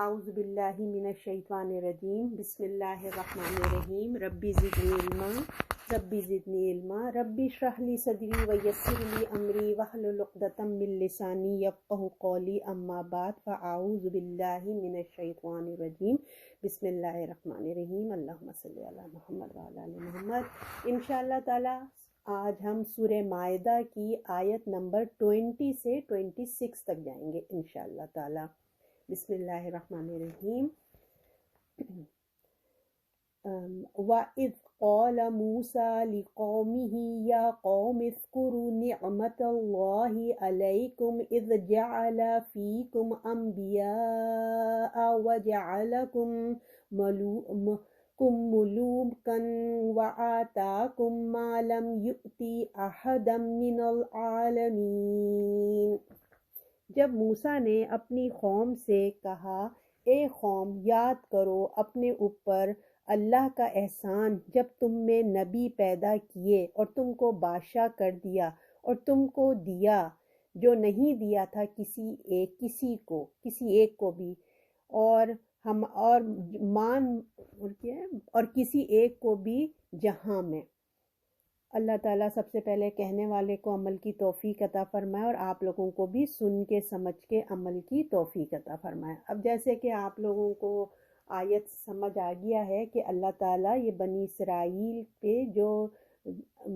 اعوذ باللہ من الشیطان الرجیم بسم اللہ الرحمن الرحیم ربی زدنی علما ربی اشرح لی صدری ویسر لی امری واحلل عقدۃ من لسانی یفقہوا قولی اما بعد فاعوذ باللہ من الشیطان الرجیم بسم اللہ الرحمن الرحیم اللہم صلی علی محمد وعلی آل محمد۔ انشاءاللہ تعالی آج ہم سورہ مائدہ کی آیت نمبر 20 سے 26 تک جائیں گے انشاءاللہ تعالی۔ بسم اللہ الرحمن الرحیم۔ وَإِذْ قَالَ مُوسَىٰ لِقَوْمِهِ يَا قَوْمِ اذْكُرُوا نِعْمَةَ اللَّهِ عَلَيْكُمْ إِذْ جَعَلَ فِيكُمْ أَنْبِيَاءَ وَجَعَلَكُمْ مُلُوكًا وَآتَاكُمْ مَا لَمْ يُؤْتِ أَحَدًا مِّنَ الْعَالَمِينَ۔ جب موسیٰ نے اپنی قوم سے کہا، اے قوم یاد کرو اپنے اوپر اللہ کا احسان جب تم میں نبی پیدا کیے اور تم کو بادشاہ کر دیا اور تم کو دیا جو نہیں دیا تھا کسی ایک کو بھی، اور کسی ایک کو بھی جہاں میں۔ اللہ تعالیٰ سب سے پہلے کہنے والے کو عمل کی توفیق عطا فرمائے اور آپ لوگوں کو بھی سن کے سمجھ کے عمل کی توفیق عطا فرمائے۔ اب جیسے کہ آپ لوگوں کو آیت سمجھ آ گیا ہے کہ اللہ تعالیٰ یہ بنی اسرائیل پہ جو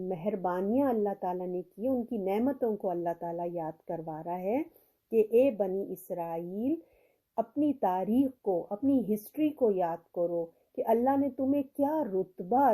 مہربانیاں اللہ تعالیٰ نے کی، ان کی نعمتوں کو اللہ تعالیٰ یاد کروا رہا ہے کہ اے بنی اسرائیل اپنی تاریخ کو، اپنی ہسٹری کو یاد کرو کہ اللہ نے تمہیں کیا رتبہ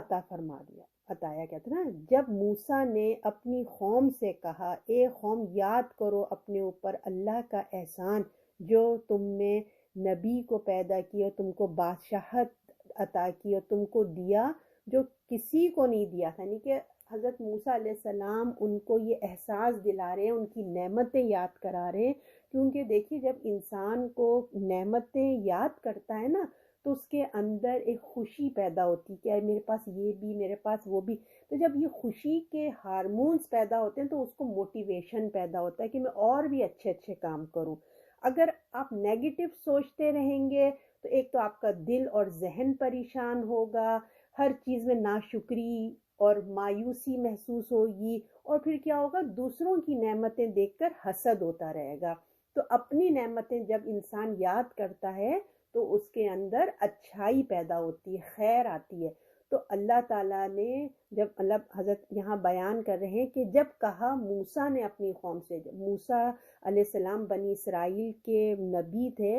عطایا کیا تھا نا۔ جب موسیٰ نے اپنی قوم سے کہا، اے قوم یاد کرو اپنے اوپر اللہ کا احسان جو تم میں نبی کو پیدا کیا، تم کو بادشاہت عطا کی اور تم کو دیا جو کسی کو نہیں دیا تھا، یعنی کہ حضرت موسیٰ علیہ السلام ان کو یہ احساس دلا رہے ہیں، ان کی نعمتیں یاد کرا رہے ہیں، کیونکہ دیکھیے جب انسان کو نعمتیں یاد کرتا ہے نا تو اس کے اندر ایک خوشی پیدا ہوتی کہ میرے پاس یہ بھی، میرے پاس وہ بھی۔ تو جب یہ خوشی کے ہارمونز پیدا ہوتے ہیں تو اس کو موٹیویشن پیدا ہوتا ہے کہ میں اور بھی اچھے اچھے کام کروں۔ اگر آپ نیگیٹو سوچتے رہیں گے تو ایک تو آپ کا دل اور ذہن پریشان ہوگا، ہر چیز میں ناشکری اور مایوسی محسوس ہوگی، اور پھر کیا ہوگا، دوسروں کی نعمتیں دیکھ کر حسد ہوتا رہے گا۔ تو اپنی نعمتیں جب انسان یاد کرتا ہے تو اس کے اندر اچھائی پیدا ہوتی ہے، خیر آتی ہے۔ تو اللہ تعالیٰ نے جب حضرت یہاں بیان کر رہے ہیں کہ جب کہا موسیٰ نے اپنی قوم سے، موسیٰ علیہ السلام بنی اسرائیل کے نبی تھے،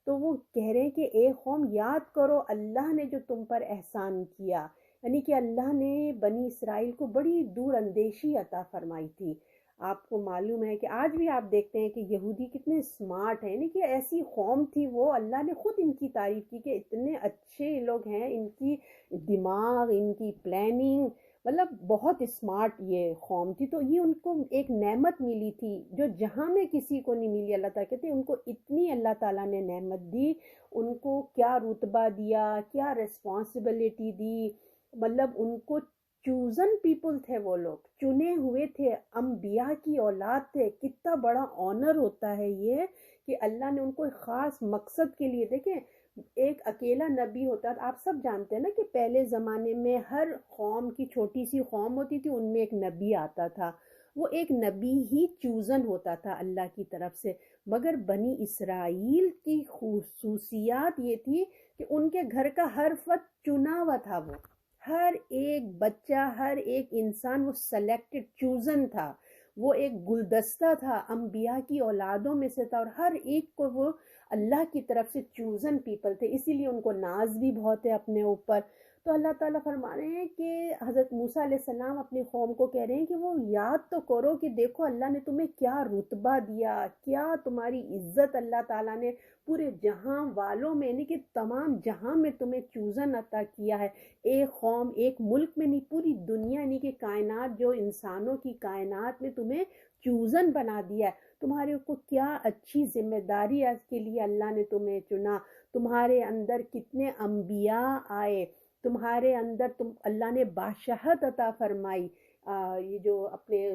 تو وہ کہہ رہے ہیں کہ اے قوم یاد کرو اللہ نے جو تم پر احسان کیا، یعنی کہ اللہ نے بنی اسرائیل کو بڑی دور اندیشی عطا فرمائی تھی۔ آپ کو معلوم ہے کہ آج بھی آپ دیکھتے ہیں کہ یہودی کتنے اسمارٹ ہیں، یعنی کہ ایسی قوم تھی وہ، اللہ نے خود ان کی تعریف کی کہ اتنے اچھے لوگ ہیں، ان کی دماغ، ان کی پلاننگ، مطلب بہت اسمارٹ یہ قوم تھی۔ تو یہ ان کو ایک نعمت ملی تھی جو جہاں میں کسی کو نہیں ملی۔ اللہ تعالیٰ کہتے ہیں ان کو اتنی اللہ تعالیٰ نے نعمت دی، ان کو کیا رتبہ دیا، کیا ریسپانسبلٹی دی، مطلب ان کو چوزن پیپل تھے، وہ لوگ چنے ہوئے تھے، انبیاء کی اولاد تھے۔ کتنا بڑا آنر ہوتا ہے یہ کہ اللہ نے ان کو ایک خاص مقصد کے لیے، دیکھیں ایک اکیلا نبی ہوتا ہے، آپ سب جانتے ہیں نا کہ پہلے زمانے میں ہر قوم کی چھوٹی سی قوم ہوتی تھی، ان میں ایک نبی آتا تھا، وہ ایک نبی ہی چوزن ہوتا تھا اللہ کی طرف سے۔ مگر بنی اسرائیل کی خصوصیات یہ تھی کہ ان کے گھر کا ہر فرد چنا ہوا تھا، وہ ہر ایک بچہ، ہر ایک انسان وہ سلیکٹڈ چوزن تھا، وہ ایک گلدستہ تھا، انبیاء کی اولادوں میں سے تھا، اور ہر ایک کو وہ اللہ کی طرف سے چوزن پیپل تھے، اسی لیے ان کو ناز بھی بہت ہے اپنے اوپر۔ تو اللہ تعالیٰ فرما رہے ہیں کہ حضرت موسیٰ علیہ السلام اپنی قوم کو کہہ رہے ہیں کہ وہ یاد تو کرو کہ دیکھو اللہ نے تمہیں کیا رتبہ دیا، کیا تمہاری عزت اللہ تعالیٰ نے پورے جہاں والوں میں، یعنی کہ تمام جہاں میں تمہیں چوزن عطا کیا ہے۔ ایک قوم، ایک ملک میں نہیں، پوری دنیا، یعنی کہ کائنات، جو انسانوں کی کائنات میں تمہیں چوزن بنا دیا ہے۔ تمہارے کو کیا اچھی ذمہ داری ہے کے لیے اللہ نے تمہیں چنا، تمہارے اندر کتنے انبیاء آئے، تمہارے اندر اللہ نے بادشاہت عطا فرمائی، یہ جو اپنے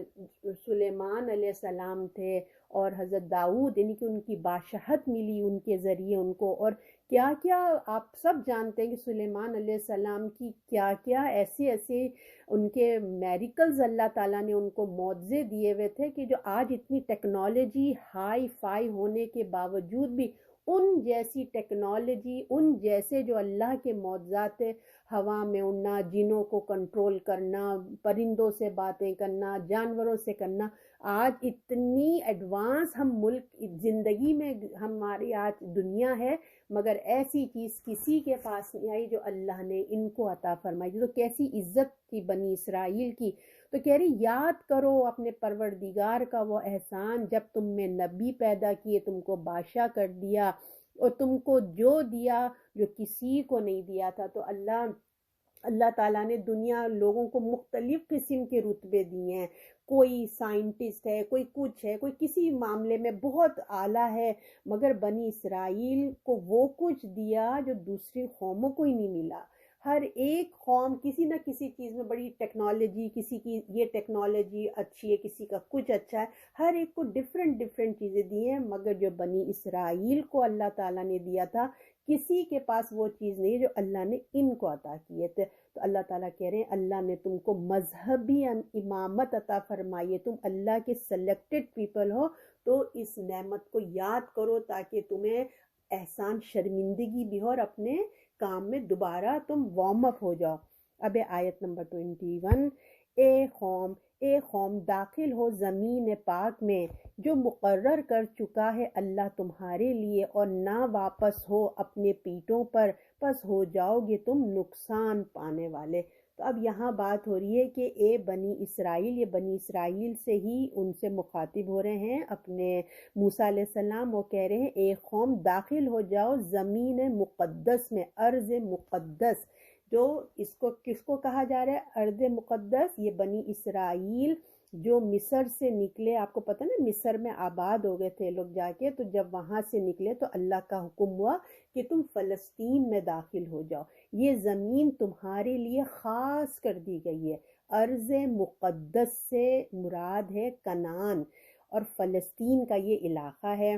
سلیمان علیہ السلام تھے، اور حضرت داؤد یعنی کہ ان کی بادشاہت ملی ان کے ذریعے ان کو، اور کیا کیا آپ سب جانتے ہیں کہ سلیمان علیہ السلام کی کیا کیا ایسے ایسے ان کے میریکلز اللہ تعالیٰ نے ان کو معجزے دیے ہوئے تھے کہ جو آج اتنی ٹیکنالوجی ہائی فائی ہونے کے باوجود بھی ان جیسی ٹیکنالوجی، ان جیسے جو اللہ کے معجزات، ہوا میں اڑنا، جنوں کو کنٹرول کرنا، پرندوں سے باتیں کرنا، جانوروں سے کرنا، آج اتنی ایڈوانس ہم ملک زندگی میں ہماری آج دنیا ہے، مگر ایسی چیز کسی کے پاس نہیں آئی جو اللہ نے ان کو عطا فرمائی۔ تو کیسی عزت کی بنی اسرائیل کی، تو کہہ رہی یاد کرو اپنے پروردگار کا وہ احسان جب تم میں نبی پیدا کیے، تم کو بادشاہ کر دیا، اور تم کو جو دیا جو کسی کو نہیں دیا تھا۔ تو اللہ تعالیٰ نے دنیا لوگوں کو مختلف قسم کے رتبے دیے ہیں، کوئی سائنٹسٹ ہے، کوئی کچھ ہے، کوئی کسی معاملے میں بہت اعلیٰ ہے، مگر بنی اسرائیل کو وہ کچھ دیا جو دوسری قوموں کو ہی نہیں ملا۔ ہر ایک قوم کسی نہ کسی چیز میں بڑی ٹیکنالوجی، کسی کی یہ ٹیکنالوجی اچھی ہے، کسی کا کچھ اچھا ہے، ہر ایک کو ڈفرینٹ چیزیں دی ہیں، مگر جو بنی اسرائیل کو اللہ تعالیٰ نے دیا تھا کسی کے پاس وہ چیز نہیں جو اللہ نے ان کو عطا کیے تھے۔ تو اللہ تعالیٰ کہہ رہے ہیں اللہ نے تم کو مذہبی امامت عطا فرمائی ہے، تم اللہ کے سلیکٹڈ پیپل ہو، تو اس نعمت کو یاد کرو تاکہ تمہیں احسان شرمندگی بھی ہو اور اپنے کام میں دوبارہ تم وارم اپ ہو جاؤ۔ اب آیت نمبر 21، اے قوم داخل ہو زمین پاک میں جو مقرر کر چکا ہے اللہ تمہارے لیے، اور نہ واپس ہو اپنے پیٹوں پر، پس ہو جاؤ گے تم نقصان پانے والے۔ تو اب یہاں بات ہو رہی ہے کہ اے بنی اسرائیل، یہ بنی اسرائیل سے ہی ان سے مخاطب ہو رہے ہیں اپنے موسیٰ علیہ السلام، وہ کہہ رہے ہیں اے قوم داخل ہو جاؤ زمین مقدس میں، ارض مقدس، جو اس کو کس کو کہا جا رہا ہے ارض مقدس؟ یہ بنی اسرائیل جو مصر سے نکلے، آپ کو پتہ نا مصر میں آباد ہو گئے تھے لوگ جا کے، تو جب وہاں سے نکلے تو اللہ کا حکم ہوا کہ تم فلسطین میں داخل ہو جاؤ، یہ زمین تمہارے لیے خاص کر دی گئی ہے۔ ارض مقدس سے مراد ہے کنعان، اور فلسطین کا یہ علاقہ ہے،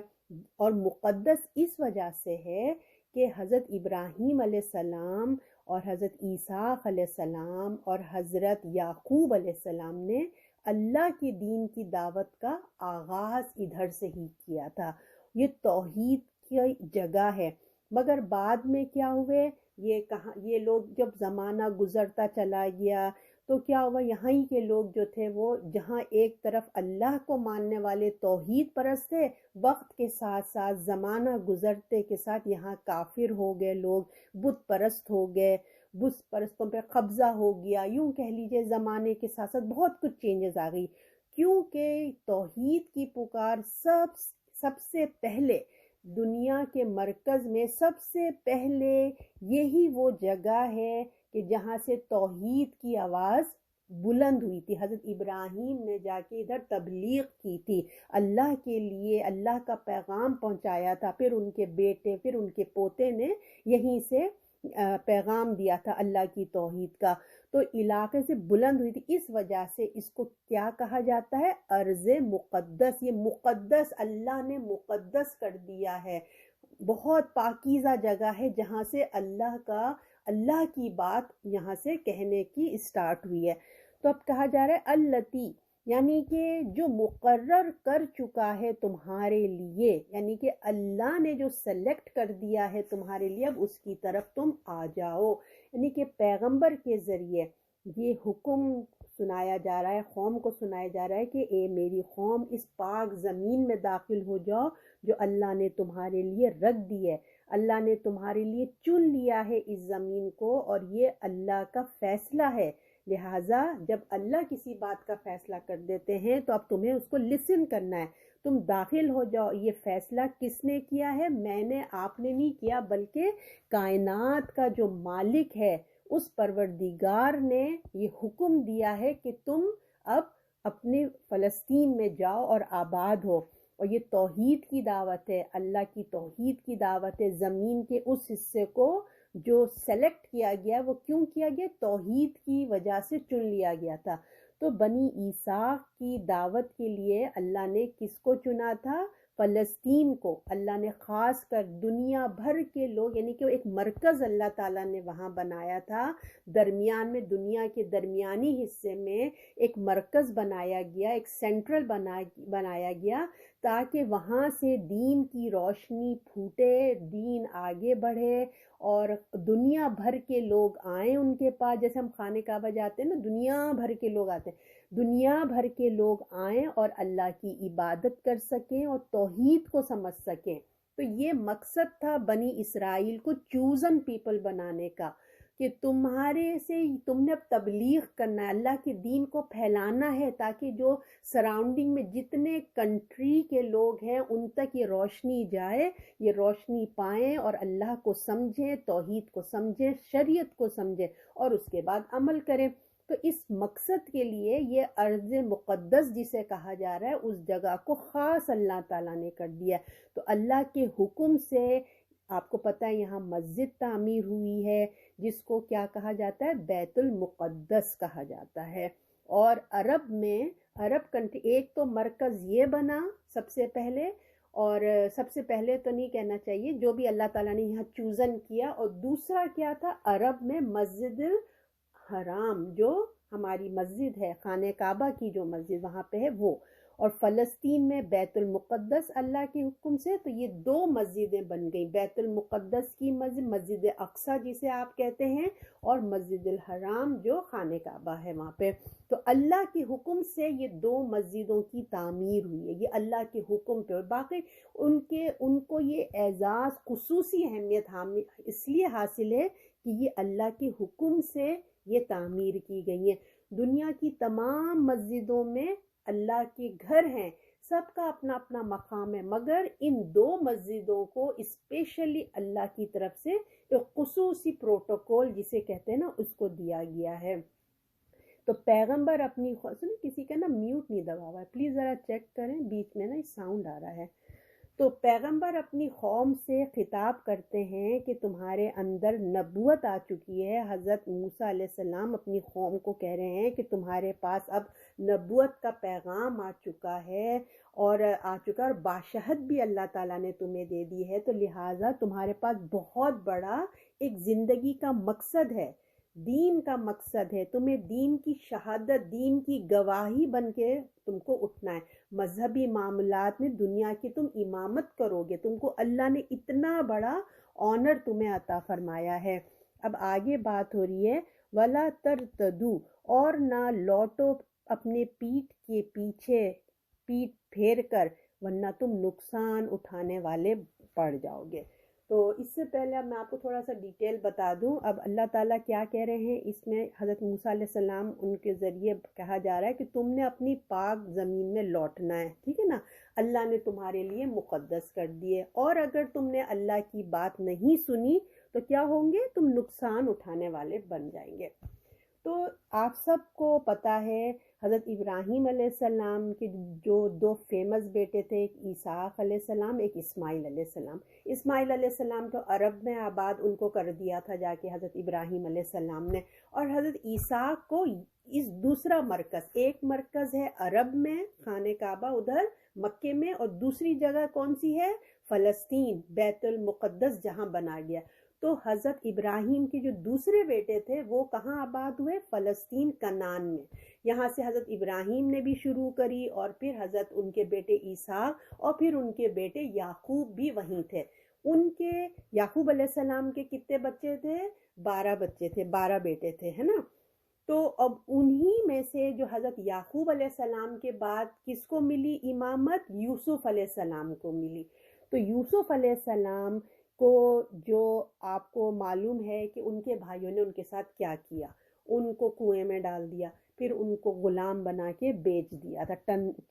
اور مقدس اس وجہ سے ہے کہ حضرت ابراہیم علیہ السلام اور حضرت اسحاق علیہ السلام اور حضرت یعقوب علیہ السلام نے اللہ کے دین کی دعوت کا آغاز ادھر سے ہی کیا تھا، یہ توحید کی جگہ ہے۔ مگر بعد میں کیا ہوئے، یہ لوگ جب زمانہ گزرتا چلا گیا تو کیا ہوا، یہاں ہی کے لوگ جو تھے وہ جہاں ایک طرف اللہ کو ماننے والے توحید پرست تھے، وقت کے ساتھ ساتھ زمانہ گزرتے کے ساتھ یہاں کافر ہو گئے لوگ، بت پرست ہو گئے، بت پرستوں پہ قبضہ ہو گیا، یوں کہہ لیجئے زمانے کے ساتھ ساتھ بہت کچھ چینجز آ گئی، کیونکہ توحید کی پکار سب سے پہلے دنیا کے مرکز میں، سب سے پہلے یہی وہ جگہ ہے کہ جہاں سے توحید کی آواز بلند ہوئی تھی۔ حضرت ابراہیم نے جا کے ادھر تبلیغ کی تھی، اللہ کے لیے اللہ کا پیغام پہنچایا تھا، پھر ان کے بیٹے، پھر ان کے پوتے نے یہیں سے پیغام دیا تھا اللہ کی توحید کا، تو علاقے سے بلند ہوئی تھی، اس وجہ سے اس کو کیا کہا جاتا ہے، ارض مقدس۔ یہ مقدس اللہ نے مقدس کر دیا ہے، بہت پاکیزہ جگہ ہے جہاں سے اللہ کی بات یہاں سے کہنے کی اسٹارٹ ہوئی ہے۔ تو اب کہا جا رہا ہے التی، یعنی کہ جو مقرر کر چکا ہے تمہارے لیے، یعنی کہ اللہ نے جو سلیکٹ کر دیا ہے تمہارے لیے، اب اس کی طرف تم آ جاؤ، یعنی کہ پیغمبر کے ذریعے یہ حکم سنایا جا رہا ہے، قوم کو سنایا جا رہا ہے کہ اے میری قوم اس پاک زمین میں داخل ہو جاؤ جو اللہ نے تمہارے لیے رکھ دی ہے، اللہ نے تمہارے لیے چن لیا ہے اس زمین کو، اور یہ اللہ کا فیصلہ ہے، لہٰذا جب اللہ کسی بات کا فیصلہ کر دیتے ہیں تو اب تمہیں اس کو لسن کرنا ہے، تم داخل ہو جاؤ۔ یہ فیصلہ کس نے کیا ہے؟ میں نے، آپ نے نہیں کیا، بلکہ کائنات کا جو مالک ہے اس پروردگار نے یہ حکم دیا ہے کہ تم اب اپنے فلسطین میں جاؤ اور آباد ہو، اور یہ توحید کی دعوت ہے، اللہ کی توحید کی دعوت ہے، زمین کے اس حصے کو جو سلیکٹ کیا گیا، وہ کیوں کیا گیا؟ توحید کی وجہ سے چن لیا گیا تھا۔ تو بنی عیسیٰ کی دعوت کے لیے اللہ نے کس کو چنا تھا؟ فلسطین کو اللہ نے خاص کر دنیا بھر کے لوگ، یعنی کہ ایک مرکز اللہ تعالیٰ نے وہاں بنایا تھا، درمیان میں دنیا کے درمیانی حصے میں ایک مرکز بنایا گیا، ایک سینٹرل بنایا گیا، تاکہ وہاں سے دین کی روشنی پھوٹے، دین آگے بڑھے اور دنیا بھر کے لوگ آئیں ان کے پاس. جیسے ہم خانہ کعبہ جاتے ہیں نا، دنیا بھر کے لوگ آتے ہیں، دنیا بھر کے لوگ آئیں اور اللہ کی عبادت کر سکیں اور توحید کو سمجھ سکیں. تو یہ مقصد تھا بنی اسرائیل کو چوزن پیپل بنانے کا، کہ تمہارے سے تم نے اب تبلیغ کرنا ہے، اللہ کے دین کو پھیلانا ہے، تاکہ جو سراؤنڈنگ میں جتنے کنٹری کے لوگ ہیں ان تک یہ روشنی جائے، یہ روشنی پائیں اور اللہ کو سمجھیں، توحید کو سمجھیں، شریعت کو سمجھیں اور اس کے بعد عمل کریں. تو اس مقصد کے لیے یہ ارض مقدس جسے کہا جا رہا ہے، اس جگہ کو خاص اللہ تعالیٰ نے کر دیا. تو اللہ کے حکم سے آپ کو پتہ ہے یہاں مسجد تعمیر ہوئی ہے، جس کو کیا کہا جاتا ہے؟ بیت المقدس کہا جاتا ہے. اور عرب میں، عرب کنٹری، ایک تو مرکز یہ بنا سب سے پہلے، اور سب سے پہلے تو نہیں کہنا چاہیے، جو بھی اللہ تعالیٰ نے یہاں چوزن کیا. اور دوسرا کیا تھا؟ عرب میں مسجد الحرام، جو ہماری مسجد ہے، خانہ کعبہ کی جو مسجد وہاں پہ ہے وہ، اور فلسطین میں بیت المقدس اللہ کے حکم سے. تو یہ دو مسجدیں بن گئیں، بیت المقدس کی مسجد، مسجد اقصیٰ جسے آپ کہتے ہیں، اور مسجد الحرام جو خانہ کعبہ ہے وہاں پہ. تو اللہ کے حکم سے یہ دو مسجدوں کی تعمیر ہوئی ہے، یہ اللہ کے حکم پہ. اور باقی ان کو یہ اعزاز، خصوصی اہمیت اس لیے حاصل ہے کہ یہ اللہ کے حکم سے یہ تعمیر کی گئی ہیں. دنیا کی تمام مسجدوں میں اللہ کے گھر ہیں، سب کا اپنا اپنا مقام ہے، مگر ان دو مسجدوں کو اسپیشلی اللہ کی طرف سے ایک خصوصی پروٹوکول جسے کہتے ہیں نا، اس کو دیا گیا ہے. تو پیغمبر اپنی سنیں، کسی کا نا میوٹ نہیں دبا ہوا ہے، پلیز ذرا چیک کریں، بیچ میں نا ساؤنڈ آ رہا ہے. تو پیغمبر اپنی قوم سے خطاب کرتے ہیں کہ تمہارے اندر نبوت آ چکی ہے. حضرت موسیٰ علیہ السلام اپنی قوم کو کہہ رہے ہیں کہ تمہارے پاس اب نبوت کا پیغام آ چکا ہے، اور باشہد بھی اللہ تعالیٰ نے تمہیں دے دی ہے. تو لہٰذا تمہارے پاس بہت بڑا ایک زندگی کا مقصد ہے، دین کا مقصد ہے. تمہیں دین کی شہادت، دین کی گواہی بن کے تم کو اٹھنا ہے. مذہبی معاملات میں دنیا کی تم امامت کرو گے، تم کو اللہ نے اتنا بڑا آنر تمہیں عطا فرمایا ہے. اب آگے بات ہو رہی ہے وَلَا تَرْتَدُوا، اور نہ لوٹو اپنے پیٹھ کے پیچھے، پیٹھ پھیر کر، ورنہ تم نقصان اٹھانے والے پڑ جاؤ گے. تو اس سے پہلے اب میں آپ کو تھوڑا سا ڈیٹیل بتا دوں. اب اللہ تعالیٰ کیا کہہ رہے ہیں اس میں؟ حضرت موسیٰ علیہ السلام ان کے ذریعے کہا جا رہا ہے کہ تم نے اپنی پاک زمین میں لوٹنا ہے، ٹھیک ہے نا، اللہ نے تمہارے لیے مقدس کر دیے. اور اگر تم نے اللہ کی بات نہیں سنی تو کیا ہوں گے؟ تم نقصان اٹھانے والے بن جائیں گے. تو آپ سب کو پتہ ہے حضرت ابراہیم علیہ السلام کے جو دو فیمس بیٹے تھے، ایک اسحاق علیہ السلام، ایک اسماعیل علیہ السلام. اسماعیل علیہ السلام کو عرب میں آباد ان کو کر دیا تھا جا کے حضرت ابراہیم علیہ السلام نے، اور حضرت اسحاق کو اس دوسرا مرکز، ایک مرکز ہے عرب میں خانہ کعبہ ادھر مکے میں، اور دوسری جگہ کون سی ہے؟ فلسطین، بیت المقدس جہاں بنا گیا. تو حضرت ابراہیم کے جو دوسرے بیٹے تھے وہ کہاں آباد ہوئے؟ فلسطین، کنعان میں. یہاں سے حضرت ابراہیم نے بھی شروع کری، اور پھر حضرت ان کے بیٹے اسحاق، اور پھر ان کے بیٹے یعقوب بھی وہیں تھے. ان کے یعقوب علیہ السلام کے کتنے بچے تھے؟ 12 بچے تھے، 12 بیٹے تھے، ہے نا. تو اب انہی میں سے جو حضرت یعقوب علیہ السلام کے بعد کس کو ملی امامت؟ یوسف علیہ السلام کو ملی. تو یوسف علیہ السلام کو جو آپ کو معلوم ہے کہ ان کے بھائیوں نے ان کے ساتھ کیا کیا، ان کو کنویں میں ڈال دیا، پھر ان کو غلام بنا کے بیچ دیا تھا،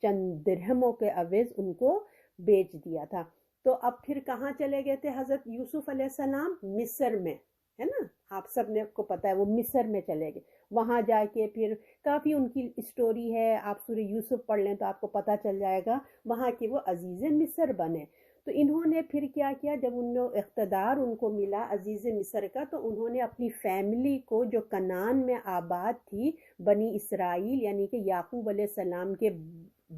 چند درہموں کے عوض ان کو بیچ دیا تھا. تو اب پھر کہاں چلے گئے تھے حضرت یوسف علیہ السلام؟ مصر میں، ہے نا، آپ سب نے کو پتہ ہے وہ مصر میں چلے گئے. وہاں جا کے پھر کافی ان کی اسٹوری ہے، آپ سورہ یوسف پڑھ لیں تو آپ کو پتہ چل جائے گا. وہاں کے وہ عزیز مصر بنے. تو انہوں نے پھر کیا کیا، جب انہوں اقتدار ان کو ملا عزیز مصر کا، تو انہوں نے اپنی فیملی کو جو کنعان میں آباد تھی، بنی اسرائیل یعنی کہ یعقوب علیہ السلام کے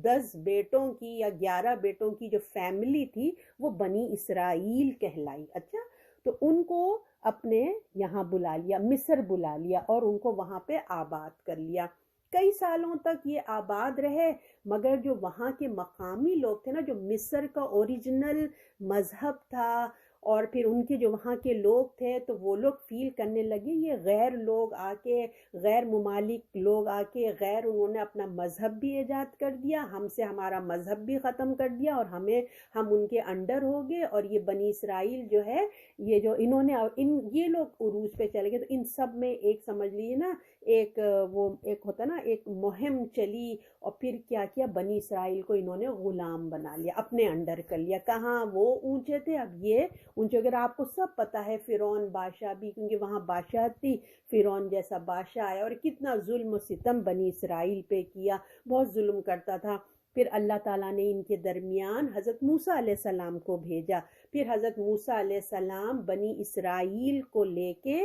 10 بیٹوں کی یا 11 بیٹوں کی جو فیملی تھی وہ بنی اسرائیل کہلائی. اچھا، تو ان کو اپنے یہاں بلا لیا، مصر بلا لیا، اور ان کو وہاں پہ آباد کر لیا. کئی سالوں تک یہ آباد رہے، مگر جو وہاں کے مقامی لوگ تھے نا، جو مصر کا اوریجنل مذہب تھا، اور پھر ان کے جو وہاں کے لوگ تھے، تو وہ لوگ فیل کرنے لگے یہ غیر لوگ آ کے، غیر ممالک لوگ آ کے غیر، انہوں نے اپنا مذہب بھی ایجاد کر دیا، ہم سے ہمارا مذہب بھی ختم کر دیا، اور ہم ان کے انڈر ہو گئے. اور یہ بنی اسرائیل جو ہے، یہ جو انہوں نے یہ لوگ عروج پہ چلے گئے. تو ان سب میں ایک سمجھ لیجیے نا، وہ ایک ہوتا نا، ایک مہم چلی، اور پھر کیا کیا، بنی اسرائیل کو انہوں نے غلام بنا لیا، اپنے انڈر کر لیا. کہاں وہ اونچے تھے، اب یہ اونچے. اگر آپ کو سب پتا ہے فرعون بادشاہ بھی، کیونکہ وہاں بادشاہ تھی، فرعون جیسا بادشاہ آیا اور کتنا ظلم و ستم بنی اسرائیل پہ کیا، بہت ظلم کرتا تھا. پھر اللہ تعالیٰ نے ان کے درمیان حضرت موسیٰ علیہ السلام کو بھیجا. پھر حضرت موسیٰ علیہ السلام بنی اسرائیل کو لے کے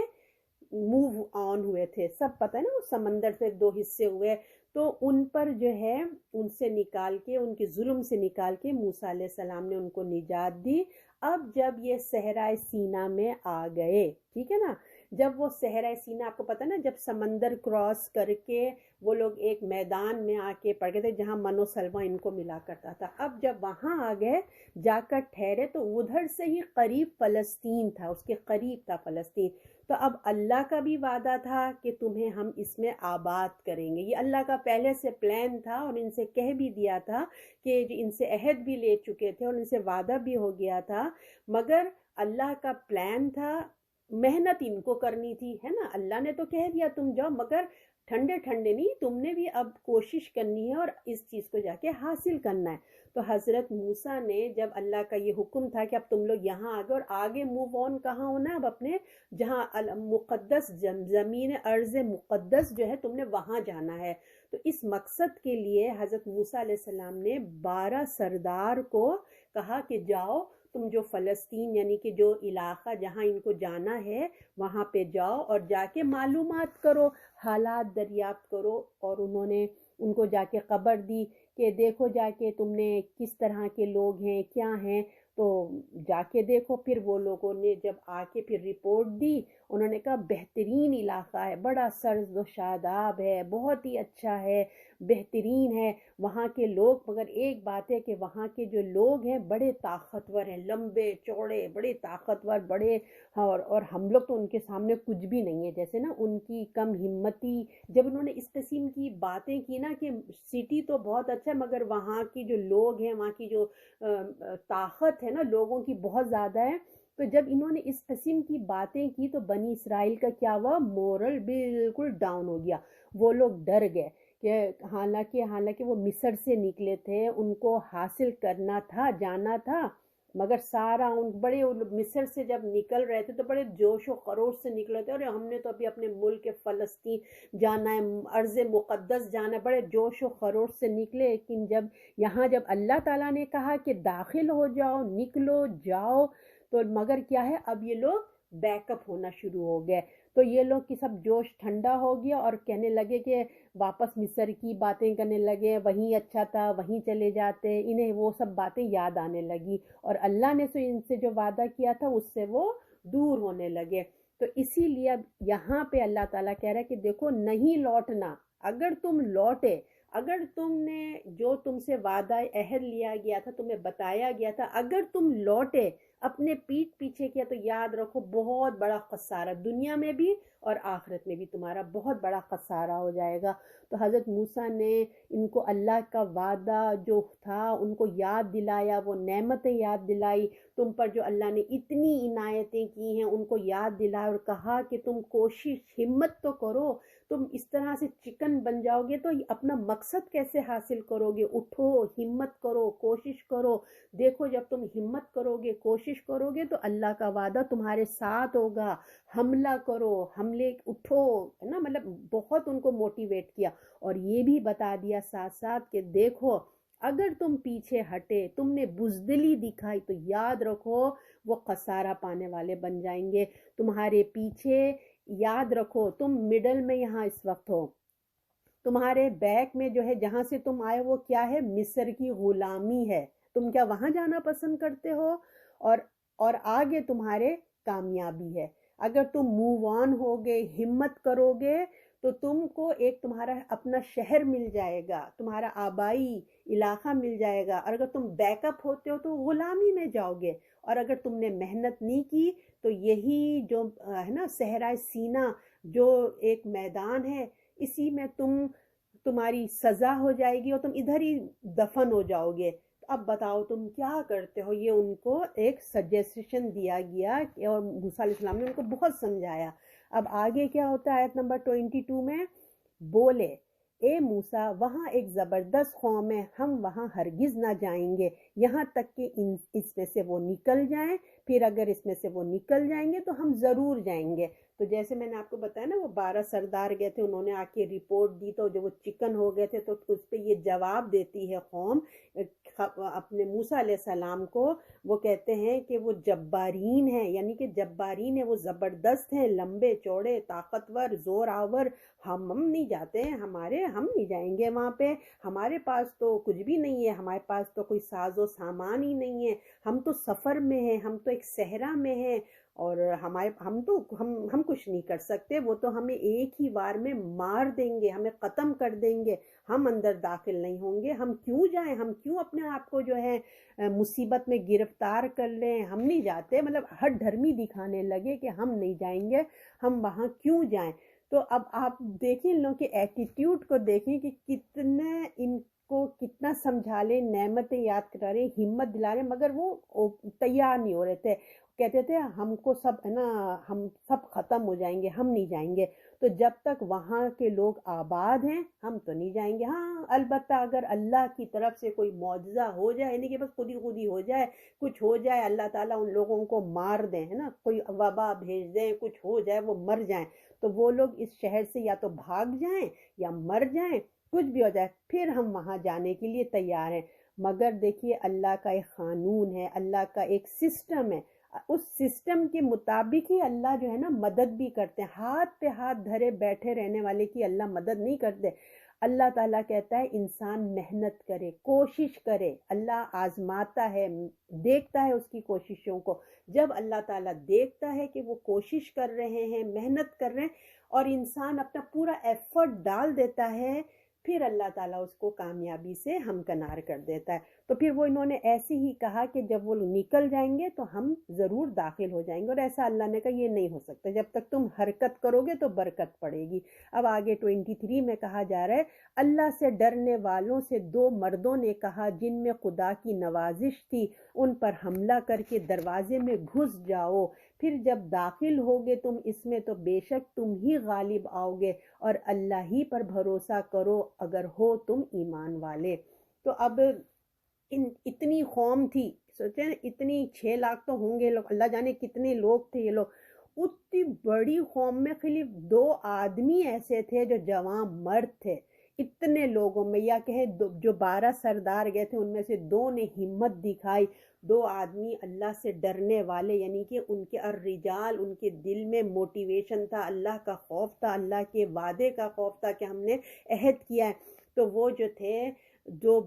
موو آن ہوئے تھے. سب پتہ ہے نا، وہ سمندر سے 2 حصے ہوئے، تو ان پر جو ہے، ان سے نکال کے، ان کے ظلم سے نکال کے موسیٰ علیہ السلام نے ان کو نجات دی. اب جب یہ صحرائے سینا میں آ گئے، ٹھیک ہے نا، جب وہ صحرائے سینا، آپ کو پتہ نا، جب سمندر کراس کر کے وہ لوگ ایک میدان میں آ کے پڑ گئے تھے جہاں من و سلوہ ان کو ملا کرتا تھا. اب جب وہاں آ گئے، جا کر ٹھہرے، تو ادھر سے ہی قریب فلسطین تھا، اس کے قریب تھا فلسطین. تو اب اللہ کا بھی وعدہ تھا کہ تمہیں ہم اس میں آباد کریں گے. یہ اللہ کا پہلے سے پلان تھا، اور ان سے کہہ بھی دیا تھا کہ ان سے عہد بھی لے چکے تھے، اور ان سے وعدہ بھی ہو گیا تھا. مگر اللہ کا پلان تھا، محنت ان کو کرنی تھی، ہے نا. اللہ نے تو کہہ دیا تم جاؤ، مگر ٹھنڈے ٹھنڈے نہیں، تم نے بھی اب کوشش کرنی ہے اور اس چیز کو جا کے حاصل کرنا ہے. تو حضرت موسیٰ نے، جب اللہ کا یہ حکم تھا کہ اب تم لوگ یہاں آگے، اور آگے موو آن کہاں ہونا ہے، اب اپنے جہاں مقدس زمین ارض مقدس جو ہے، تم نے وہاں جانا ہے. تو اس مقصد کے لیے حضرت موسیٰ علیہ السلام نے 12 سردار کو کہا کہ جاؤ تم، جو فلسطین یعنی کہ جو علاقہ جہاں ان کو جانا ہے وہاں پہ جاؤ، اور جا کے معلومات کرو، حالات دریافت کرو. اور انہوں نے ان کو جا کے خبر دی کہ دیکھو جا کے تم نے کس طرح کے لوگ ہیں، کیا ہیں، تو جا کے دیکھو. پھر وہ لوگوں نے جب آ کے پھر رپورٹ دی، انہوں نے کہا بہترین علاقہ ہے، بڑا سرد و شاداب ہے، بہت ہی اچھا ہے، بہترین ہے وہاں کے لوگ. مگر ایک بات ہے کہ وہاں کے جو لوگ ہیں بڑے طاقتور ہیں، لمبے چوڑے، بڑے طاقتور، بڑے، اور ہم لوگ تو ان کے سامنے کچھ بھی نہیں ہے. جیسے نا ان کی کم ہمتی، جب انہوں نے اس قسم کی باتیں کی نا کہ سٹی تو بہت اچھا ہے، مگر وہاں کی جو لوگ ہیں، وہاں کی جو طاقت ہے نا لوگوں کی، بہت زیادہ ہے. تو جب انہوں نے اس قسم کی باتیں کی تو بنی اسرائیل کا کیا ہوا، مورل بالکل ڈاؤن ہو گیا. وہ لوگ ڈر گئے کہ حالانکہ وہ مصر سے نکلے تھے، ان کو حاصل کرنا تھا، جانا تھا، مگر سارا بڑے مصر سے جب نکل رہے تھے تو بڑے جوش و خروش سے نکلے تھے، اور ہم نے تو ابھی اپنے ملک فلسطین جانا ہے، ارض مقدس جانا ہے، بڑے جوش و خروش سے نکلے. لیکن جب اللہ تعالیٰ نے کہا کہ داخل ہو جاؤ، نکلو، جاؤ، تو مگر کیا ہے، اب یہ لوگ بیک اپ ہونا شروع ہو گئے. تو یہ لوگ کی سب جوش ٹھنڈا ہو گیا، اور کہنے لگے کہ واپس مصر کی باتیں کرنے لگے، وہیں اچھا تھا، وہیں چلے جاتے. انہیں وہ سب باتیں یاد آنے لگی، اور اللہ نے ان سے جو وعدہ کیا تھا اس سے وہ دور ہونے لگے. تو اسی لیے اب یہاں پہ اللہ تعالیٰ کہہ رہا ہے کہ دیکھو، نہیں لوٹنا. اگر تم لوٹے، اگر تم نے جو تم سے وعدہ عہد لیا گیا تھا، تمہیں بتایا گیا تھا، اگر تم لوٹے، اپنے پیٹھ پیچھے کیا، تو یاد رکھو بہت بڑا خسارہ، دنیا میں بھی اور آخرت میں بھی تمہارا بہت بڑا خسارہ ہو جائے گا. تو حضرت موسیٰ نے ان کو اللہ کا وعدہ جو تھا ان کو یاد دلایا، وہ نعمتیں یاد دلائی، تم پر جو اللہ نے اتنی عنایتیں کی ہیں ان کو یاد دلایا، اور کہا کہ تم کوشش، ہمت تو کرو. تم اس طرح سے چکن بن جاؤ گے تو اپنا مقصد کیسے حاصل کرو گے؟ اٹھو، ہمت کرو، کوشش کرو. دیکھو، جب تم ہمت کرو گے، کوشش کرو گے، تو اللہ کا وعدہ تمہارے ساتھ ہوگا. حملہ کرو، حملے اٹھو، ہے نا. مطلب بہت ان کو موٹیویٹ کیا، اور یہ بھی بتا دیا ساتھ ساتھ کہ دیکھو، اگر تم پیچھے ہٹے، تم نے بزدلی دکھائی، تو یاد رکھو وہ خسارہ پانے والے بن جائیں گے تمہارے پیچھے۔ یاد رکھو تم مڈل میں یہاں اس وقت ہو، تمہارے بیک میں جو ہے جہاں سے تم آئے وہ کیا ہے؟ مصر کی غلامی ہے۔ تم کیا وہاں جانا پسند کرتے ہو؟ اور اور آگے تمہارے کامیابی ہے۔ اگر تم موو آن ہوگے، ہمت کرو گے، تو تم کو ایک تمہارا اپنا شہر مل جائے گا، تمہارا آبائی علاقہ مل جائے گا، اور اگر تم بیک اپ ہوتے ہو تو غلامی میں جاؤ گے، اور اگر تم نے محنت نہیں کی تو یہی جو ہے نا صحرائے سینا جو ایک میدان ہے، اسی میں تمہاری سزا ہو جائے گی اور تم ادھر ہی دفن ہو جاؤ گے۔ اب بتاؤ تم کیا کرتے ہو؟ یہ ان کو ایک سجیشن دیا گیا اور موسیٰ علیہ السلام نے ان کو بہت سمجھایا۔ اب آگے کیا ہوتا ہے آیت نمبر 22 میں؟ بولے اے موسیٰ وہاں ایک زبردست قوم ہے، ہم وہاں ہرگز نہ جائیں گے یہاں تک کہ اس میں سے وہ نکل جائیں، پھر اگر اس میں سے وہ نکل جائیں گے تو ہم ضرور جائیں گے۔ تو جیسے میں نے آپ کو بتایا نا، وہ 12 سردار گئے تھے، انہوں نے آ کے رپورٹ دی، تو جب وہ چکن ہو گئے تھے تو اس پہ یہ جواب دیتی ہے قوم اپنے موسیٰ علیہ السلام کو۔ وہ کہتے ہیں کہ وہ جبارین ہیں، یعنی کہ جبارین ہیں، وہ زبردست ہیں، لمبے چوڑے، طاقتور، زور آور، ہم نہیں جاتے ہیں، ہم نہیں جائیں گے وہاں پہ، ہمارے پاس تو کچھ بھی نہیں ہے، ہمارے پاس تو کوئی ساز و سامان ہی نہیں ہے، ہم تو سفر میں ہیں، ہم تو ایک صحرا میں ہیں، اور ہم کچھ نہیں کر سکتے، وہ تو ہمیں ایک ہی وار میں مار دیں گے، ہمیں ختم کر دیں گے، ہم اندر داخل نہیں ہوں گے، ہم کیوں جائیں، ہم کیوں اپنے آپ کو جو ہے مصیبت میں گرفتار کر لیں، ہم نہیں جاتے، مطلب ہر دھرمی دکھانے لگے کہ ہم نہیں جائیں گے، ہم وہاں کیوں جائیں۔ تو اب آپ دیکھیں ان لوگوں کے ایٹیٹیوڈ کو دیکھیں کہ کتنے ان کو کتنا سمجھا لیں، نعمتیں یاد کرا رہے، ہمت دلا رہے، مگر وہ تیار نہیں ہو رہے تھے، کہتے تھے ہم کو سب ہے نا، ہم سب ختم ہو جائیں گے، ہم نہیں جائیں گے۔ تو جب تک وہاں کے لوگ آباد ہیں ہم تو نہیں جائیں گے۔ ہاں البتہ اگر اللہ کی طرف سے کوئی معجزہ ہو جائے، یعنی کہ بس خود ہی ہو جائے، کچھ ہو جائے، اللہ تعالیٰ ان لوگوں کو مار دیں، ہے نا، کوئی وبا بھیج دیں، کچھ ہو جائے، وہ مر جائیں، تو وہ لوگ اس شہر سے یا تو بھاگ جائیں یا مر جائیں، کچھ بھی ہو جائے، پھر ہم وہاں جانے کے لیے تیار ہیں۔ مگر دیکھیے اللہ کا ایک قانون ہے، اللہ کا ایک سسٹم ہے، اس سسٹم کے مطابق ہی اللہ جو ہے نا مدد بھی کرتے ہیں۔ ہاتھ پہ ہاتھ دھرے بیٹھے رہنے والے کی اللہ مدد نہیں کرتے۔ اللہ تعالیٰ کہتا ہے انسان محنت کرے، کوشش کرے، اللہ آزماتا ہے، دیکھتا ہے اس کی کوششوں کو۔ جب اللہ تعالیٰ دیکھتا ہے کہ وہ کوشش کر رہے ہیں، محنت کر رہے ہیں، اور انسان اپنا پورا ایفرٹ ڈال دیتا ہے، پھر اللہ تعالیٰ اس کو کامیابی سے ہمکنار کر دیتا ہے۔ تو پھر وہ انہوں نے ایسے ہی کہا کہ جب وہ نکل جائیں گے تو ہم ضرور داخل ہو جائیں گے، اور ایسا اللہ نے کہا یہ نہیں ہو سکتا، جب تک تم حرکت کرو گے تو برکت پڑے گی۔ اب آگے 23 میں کہا جا رہا ہے اللہ سے ڈرنے والوں سے 2 مردوں نے کہا جن میں خدا کی نوازش تھی، ان پر حملہ کر کے دروازے میں گھس جاؤ، پھر جب داخل ہوگے تم اس میں تو بے شک تم ہی غالب آؤ گے، اور اللہ ہی پر بھروسہ کرو اگر ہو تم ایمان والے۔ تو اب اتنی قوم تھی، سوچیں اتنی 6 لاکھ تو ہوں گے لوگ، اللہ جانے کتنے لوگ تھے یہ لوگ، اتنی بڑی قوم میں خالی 2 آدمی ایسے تھے جو جوان مرد تھے، اتنے لوگوں میں، یا کہیں جو 12 سردار گئے تھے ان میں سے 2 نے ہمت دکھائی، 2 آدمی اللہ سے ڈرنے والے، یعنی کہ ان کے الرجال، ان کے دل میں موٹیویشن تھا، اللہ کا خوف تھا، اللہ کے وعدے کا خوف تھا کہ ہم نے عہد کیا ہے۔ تو وہ جو تھے، جو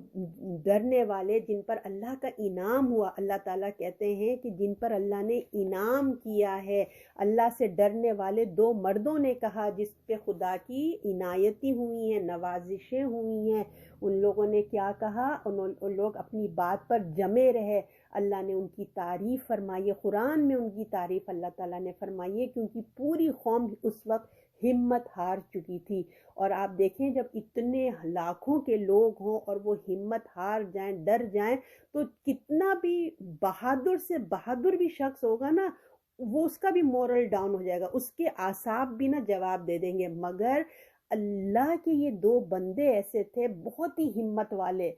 ڈرنے والے، جن پر اللہ کا انعام ہوا، اللہ تعالیٰ کہتے ہیں کہ جن پر اللہ نے انعام کیا ہے، اللہ سے ڈرنے والے 2 مردوں نے کہا جس پہ خدا کی عنایتیں ہوئی ہیں، نوازشیں ہوئی ہیں، ان لوگوں نے کیا کہا، ان لوگ اپنی بات پر جمے رہے، اللہ نے ان کی تعریف فرمائی ہے، قرآن میں ان کی تعریف اللہ تعالیٰ نے فرمائی ہے، کیونکہ پوری قوم اس وقت ہمت ہار چکی تھی۔ اور آپ دیکھیں جب اتنے لاکھوں کے لوگ ہوں اور وہ ہمت ہار جائیں، ڈر جائیں، تو کتنا بھی بہادر سے بہادر بھی شخص ہوگا نا، وہ اس کا بھی مورل ڈاؤن ہو جائے گا، اس کے اعصاب بھی نا جواب دے دیں گے۔ مگر اللہ کے یہ 2 بندے ایسے تھے بہت ہی ہمت والے،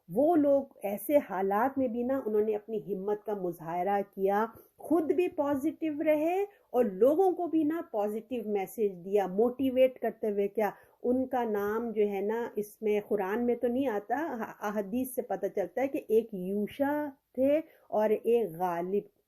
وہ لوگ ایسے حالات میں بھی نا انہوں نے اپنی ہمت کا مظاہرہ کیا، خود بھی پازیٹیو رہے اور لوگوں کو بھی نا پازیٹیو میسج دیا، موٹیویٹ کرتے ہوئے کیا ان کا نام جو ہے نا اس میں قرآن میں تو نہیں آتا، احادیث سے پتہ چلتا ہے کہ ایک یوشا تھے اور ایک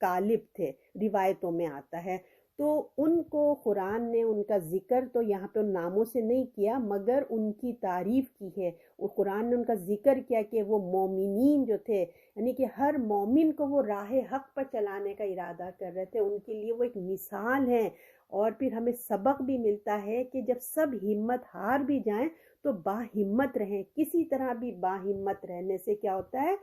کالب تھے، روایتوں میں آتا ہے۔ تو ان کو قرآن نے ان کا ذکر تو یہاں پہ ان ناموں سے نہیں کیا، مگر ان کی تعریف کی ہے۔ وہ قرآن نے ان کا ذکر کیا کہ وہ مومنین جو تھے، یعنی کہ ہر مومن کو وہ راہ حق پر چلانے کا ارادہ کر رہے تھے، ان کے لیے وہ ایک مثال ہے۔ اور پھر ہمیں سبق بھی ملتا ہے کہ جب سب ہمت ہار بھی جائیں تو باہمت رہیں، کسی طرح بھی باہمت رہنے سے کیا ہوتا ہے،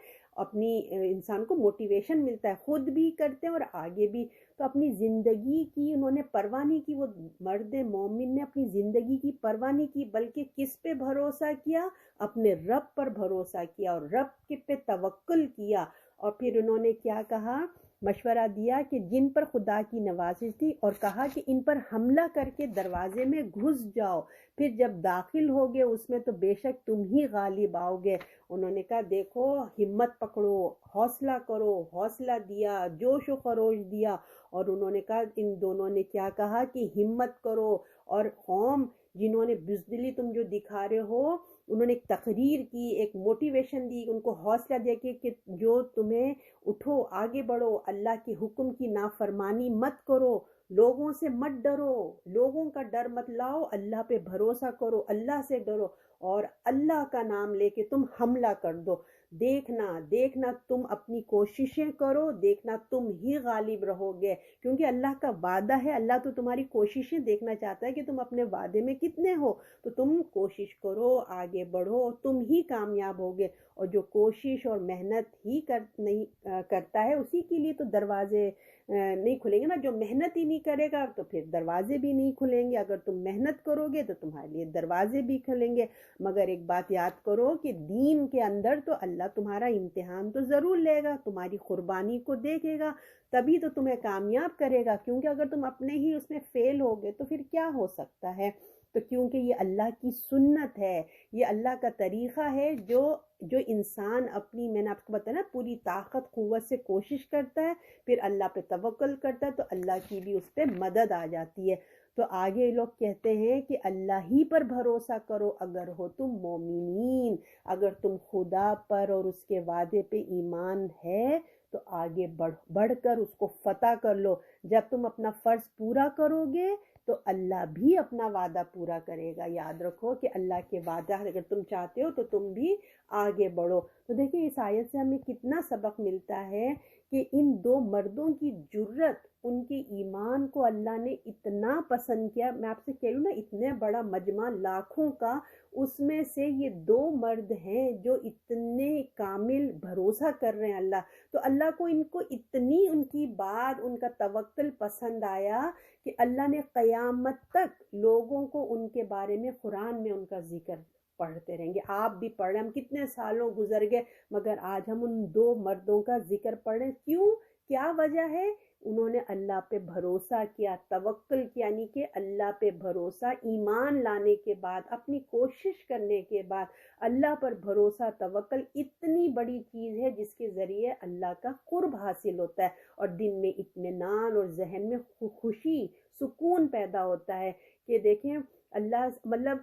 اپنی انسان کو موٹیویشن ملتا ہے، خود بھی کرتے ہیں اور آگے بھی۔ تو اپنی زندگی کی انہوں نے پرواہ نہیں کی، وہ مرد مومن نے اپنی زندگی کی پرواہ نہیں کی، بلکہ کس پہ بھروسہ کیا؟ اپنے رب پر بھروسہ کیا اور رب کے پہ توکل کیا۔ اور پھر انہوں نے کیا کہا، مشورہ دیا کہ جن پر خدا کی نوازش تھی، اور کہا کہ ان پر حملہ کر کے دروازے میں گھس جاؤ، پھر جب داخل ہوگے اس میں تو بے شک تم ہی غالب آؤ گے۔ انہوں نے کہا دیکھو ہمت پکڑو، حوصلہ کرو، حوصلہ دیا، جوش و خروش دیا۔ اور انہوں نے کہا، ان دونوں نے کیا کہا کہ ہمت کرو، اور قوم جنہوں نے بزدلی تم جو دکھا رہے ہو، انہوں نے ایک تقریر کی، ایک موٹیویشن دی، ان کو حوصلہ دیا کہ جو تمہیں اٹھو، آگے بڑھو، اللہ کے حکم کی نافرمانی مت کرو، لوگوں سے مت ڈرو، لوگوں کا ڈر مت لاؤ، اللہ پہ بھروسہ کرو، اللہ سے ڈرو، اور اللہ کا نام لے کے تم حملہ کر دو۔ دیکھنا تم اپنی کوششیں کرو، دیکھنا تم ہی غالب رہو گے، کیونکہ اللہ کا وعدہ ہے، اللہ تو تمہاری کوششیں دیکھنا چاہتا ہے کہ تم اپنے وعدے میں کتنے ہو۔ تو تم کوشش کرو، آگے بڑھو، تم ہی کامیاب ہوگے۔ اور جو کوشش اور محنت ہی نہیں کرتا ہے، اسی کے لیے تو دروازے نہیں کھلیں گے نا۔ جو محنت ہی نہیں کرے گا تو پھر دروازے بھی نہیں کھلیں گے۔ اگر تم محنت کرو گے تو تمہارے لیے دروازے بھی کھلیں گے۔ مگر ایک بات یاد کرو کہ دین کے اندر تو اللہ تمہارا امتحان تو ضرور لے گا، تمہاری قربانی کو دیکھے گا، تبھی تو تمہیں کامیاب کرے گا۔ کیونکہ اگر تم اپنے ہی اس میں فیل ہوگے تو پھر کیا ہو سکتا ہے؟ تو کیونکہ یہ اللہ کی سنت ہے، یہ اللہ کا طریقہ ہے، جو انسان اپنی، میں نے آپ کو بتایا نا، پوری طاقت قوت سے کوشش کرتا ہے، پھر اللہ پہ توکل کرتا ہے تو اللہ کی بھی اس پہ مدد آ جاتی ہے۔ تو آگے لوگ کہتے ہیں کہ اللہ ہی پر بھروسہ کرو اگر ہو تم مومنین، اگر تم خدا پر اور اس کے وعدے پہ ایمان ہے تو آگے بڑھ کر اس کو فتح کر لو۔ جب تم اپنا فرض پورا کرو گے تو اللہ بھی اپنا وعدہ پورا کرے گا۔ یاد رکھو کہ اللہ کے وعدہ اگر تم چاہتے ہو تو تم بھی آگے بڑھو۔ تو دیکھیں اس آیت سے ہمیں کتنا سبق ملتا ہے کہ ان دو مردوں کی جرت، ان کے ایمان کو اللہ نے اتنا پسند کیا۔ میں آپ سے کہہ رہی ہوں نا، اتنے بڑا مجمع لاکھوں کا، اس میں سے یہ دو مرد ہیں جو اتنے کامل بھروسہ کر رہے ہیں اللہ، تو اللہ کو ان کو اتنی ان کی بات، ان کا توکل پسند آیا کہ اللہ نے قیامت تک لوگوں کو ان کے بارے میں قرآن میں ان کا ذکر پڑھتے رہیں گے۔ آپ بھی پڑھ رہے ہیں، ہم کتنے سالوں گزر گئے مگر آج ہم ان دو مردوں کا ذکر پڑھ رہے ہیں۔ کیوں؟ کیا وجہ ہے؟ انہوں نے اللہ پہ بھروسہ کیا، توکل کیا، یعنی کہ اللہ پہ بھروسہ، ایمان لانے کے بعد، اپنی کوشش کرنے کے بعد اللہ پر بھروسہ، توکل اتنی بڑی چیز ہے جس کے ذریعے اللہ کا قرب حاصل ہوتا ہے، اور دل میں اطمینان اور ذہن میں خوشی، سکون پیدا ہوتا ہے کہ دیکھیں اللہ، مطلب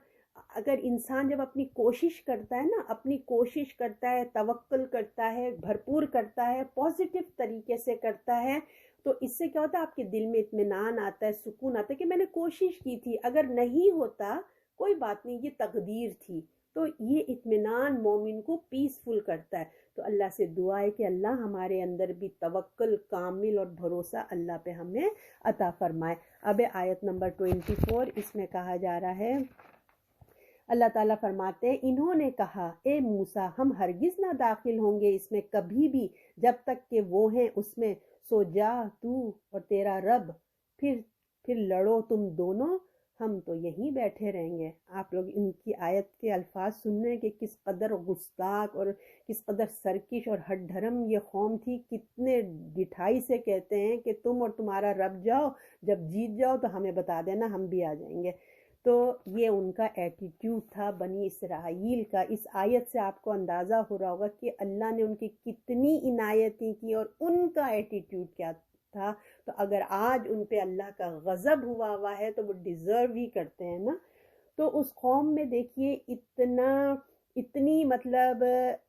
اگر انسان جب اپنی کوشش کرتا ہے نا، اپنی کوشش کرتا ہے، توکل کرتا ہے، بھرپور کرتا ہے، پازیٹیو طریقے سے کرتا ہے، تو اس سے کیا ہوتا ہے، آپ کے دل میں اطمینان آتا ہے، سکون آتا ہے کہ میں نے کوشش کی تھی، اگر نہیں ہوتا کوئی بات نہیں، یہ تقدیر تھی۔ تو یہ اطمینان مومن کو پیسفل کرتا ہے۔ تو اللہ سے دعا ہے کہ اللہ ہمارے اندر بھی توکل کامل اور بھروسہ اللہ پہ ہمیں عطا فرمائے۔ اب آیت نمبر 24، اس میں کہا جا رہا ہے، اللہ تعالیٰ فرماتے ہیں، انہوں نے کہا اے موسیٰ ہم ہرگز نہ داخل ہوں گے اس میں کبھی بھی جب تک کہ وہ ہیں اس میں، سو جا تو اور تیرا رب، پھر لڑو تم دونوں، ہم تو یہیں بیٹھے رہیں گے۔ آپ لوگ ان کی آیت کے الفاظ سن رہے ہیں کہ کس قدر گستاخ اور کس قدر سرکش اور ہٹ دھرم یہ قوم تھی، کتنے ڈٹھائی سے کہتے ہیں کہ تم اور تمہارا رب جاؤ، جب جیت جاؤ تو ہمیں بتا دینا، ہم بھی آ جائیں گے۔ تو یہ ان کا ایٹیٹیوڈ تھا بنی اسرائیل کا۔ اس آیت سے آپ کو اندازہ ہو رہا ہوگا کہ اللہ نے ان کی کتنی عنایتیں کی اور ان کا ایٹیٹیوڈ کیا تھا۔ تو اگر آج ان پہ اللہ کا غضب ہوا ہے تو وہ ڈیزرو ہی کرتے ہیں نا۔ تو اس قوم میں دیکھیے